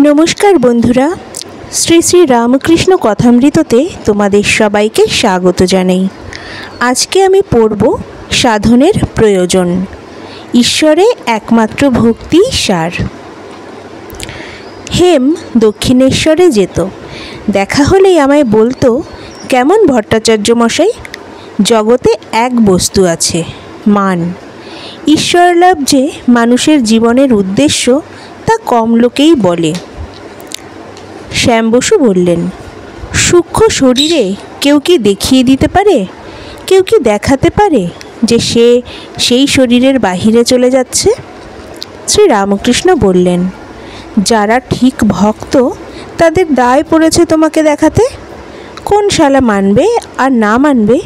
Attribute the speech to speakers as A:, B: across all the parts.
A: নমস্কার বন্ধুরা, শ্রী শ্রী রামকৃষ্ণ কথামৃততে তোমাদের সবাইকে স্বাগত জানাই। আজকে আমি পড়ব সাধনের প্রয়োজন, ঈশ্বরে একমাত্র ভক্তি সার। হেম দক্ষিণেশ্বরে যেত, দেখা হলেই আমায় বলতো, কেমন ভট্টাচার্য মশাই, জগতে এক বস্তু আছে, মান। ঈশ্বরলাভ যে মানুষের জীবনের উদ্দেশ্য তা কম লোকেই বলে। শ্যাম বসু বললেন, সূক্ষ্ম শরীরে কেউ কি দেখিয়ে দিতে পারে, কেউ কি দেখাতে পারে যে সে সেই শরীরের বাহিরে চলে যাচ্ছে? শ্রী রামকৃষ্ণ বললেন, যারা ঠিক ভক্ত তাদের দায় পড়েছে তোমাকে দেখাতে। কোন শালা মানবে আর না মানবে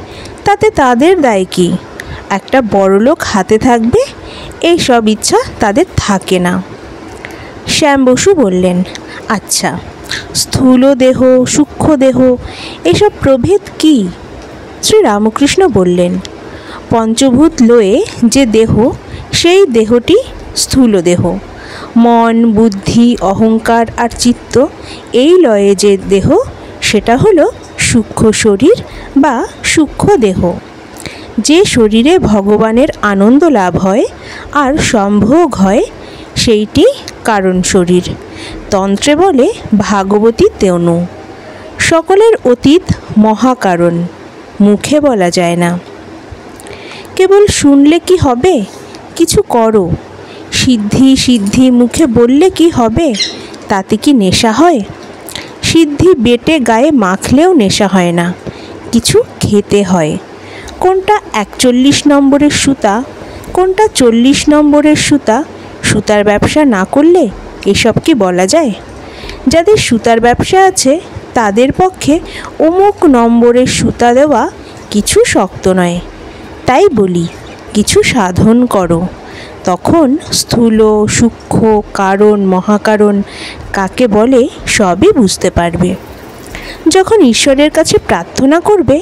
A: তাতে তাদের দায় কি? একটা বড়লোক হাতে থাকবে এই সব ইচ্ছা তাদের থাকে না। শ্যাম বসু বললেন, আচ্ছা, স্থূল দেহ, সূক্ষ্ম দেহ এসব প্রভেদ কি? শ্রী রামকৃষ্ণ বললেন, পঞ্চভূত লয়ে যে দেহ, সেই দেহটি স্থূল দেহ। মন, বুদ্ধি, অহংকার আর চিত্ত এই লয়ে যে দেহ, সেটা হলো সূক্ষ্ম শরীর বা সূক্ষ্ম দেহ। যে শরীরে ভগবানের আনন্দ লাভ হয় আর সম্ভোগ হয় সেইটি কারণ শরীর। তন্ত্রে বলে ভাগবতী তেনু। সকলের অতীত মহাকারণ, মুখে বলা যায় না। কেবল শুনলে কি হবে? কিছু করো। সিদ্ধি সিদ্ধি মুখে বললে কি হবে? তাতে কি নেশা হয়? সিদ্ধি বেটে গায়ে মাখলেও নেশা হয় না, কিছু খেতে হয়। কোনটা 41 নম্বরের সুতা, কোনটা 40 নম্বরের সুতা, সুতার ব্যবসা না করলে এসব কি বলা যায়? যাদের সুতার ব্যবসা আছে তাদের পক্ষে অমুক নম্বরের সুতা দেওয়া কিছু শক্ত নয়। তাই বলি, কিছু সাধন করো, তখন স্থূল, সূক্ষ্ম, কারণ, মহাকারণ কাকে বলে সবই বুঝতে পারবে। যখন ঈশ্বরের কাছে প্রার্থনা করবে,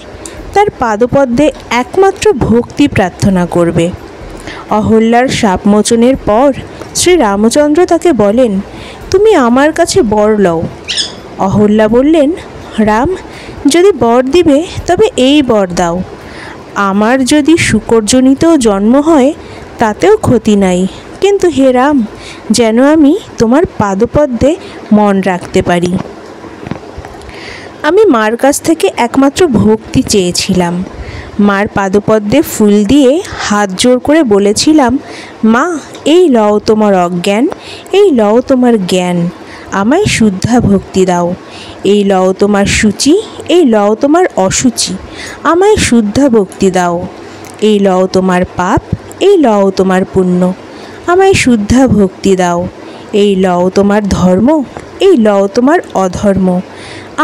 A: তার পাদপদ্মে একমাত্র ভক্তি প্রার্থনা করবে। অহল্যার শাপমোচনের পর শ্রী রামচন্দ্র তাকে বলেন, তুমি আমার কাছে বর লও। অহল্যা বললেন, রাম, যদি বর দিবে তবে এই বর দাও। আমার যদি শূকরজনিত জন্ম হয় তাতেও ক্ষতি নাই, কিন্তু হে রাম, যেন আমি তোমার পাদপদ্মে মন রাখতে পারি। আমি মার কাছ থেকে একমাত্র ভক্তি চেয়েছিলাম। মার পাদপদ্মে ফুল দিয়ে হাত জোর করে বলেছিলাম, মা, এই লও তোমার অজ্ঞান, এই লও তোমার জ্ঞান, আমায় শুদ্ধা ভক্তি দাও। এই লও তোমার সূচি, এই লও তোমার অসুচি, আমায় শুদ্ধা ভক্তি দাও। এই লও তোমার পাপ, এই লও তোমার পুণ্য, আমায় শুদ্ধা ভক্তি দাও। এই লও তোমার ধর্ম, এই লও তোমার অধর্ম,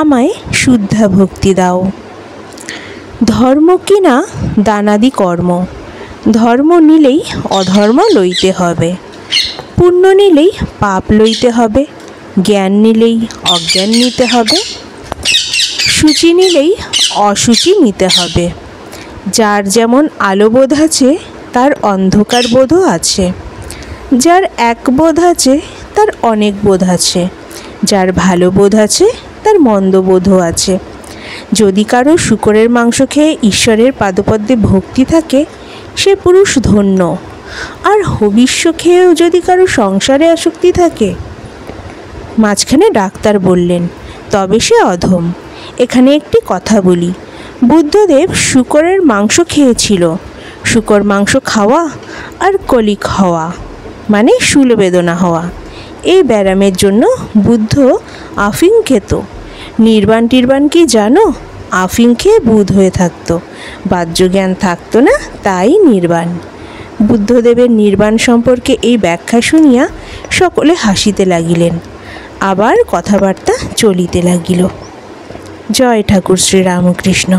A: আমায় শুদ্ধা ভক্তি দাও। ধর্ম কিনা দানাদি কর্ম, ধর্ম নিলেই অধর্ম লইতে হবে, পুণ্য নিলেই পাপ লইতে হবে, জ্ঞান নিলেই অজ্ঞান নিতে হবে, সূচি নিলেই অসুচি নিতে হবে। যার যেমন আলো বোধ আছে তার অন্ধকার বোধও আছে, যার এক বোধ আছে তার অনেক বোধ আছে, যার ভালো বোধ আছে তার মন্দ বোধও আছে। যদি কারো শূকরের মাংস খেয়ে ঈশ্বরের পাদপদ্মে ভক্তি থাকে, সে পুরুষ ধন্য। আর হবিষ্য খেয়েও যদি কারো সংসারে আসক্তি থাকে, মাঝখানে ডাক্তার বললেন, তবে সে অধম। এখানে একটি কথা বলি, বুদ্ধদেব শূকরের মাংস খেয়েছিল। শূকর মাংস খাওয়া আর কলিক হওয়া মানে শূলবেদনা হওয়া, এই ব্যারামের জন্য বুদ্ধ আফিং খেত। নির্বাণ টির্বাণ কি জানো? আফিং খেয়ে বুধ হয়ে থাকতো, বাহ্যজ্ঞান থাকতো না, তাই নির্বাণ। বুদ্ধদেবের নির্বাণ সম্পর্কে এই ব্যাখ্যা শুনিয়া সকলে হাসিতে লাগিলেন, আবার কথাবার্তা চলিতে লাগিল। জয় ঠাকুর শ্রী রামকৃষ্ণ।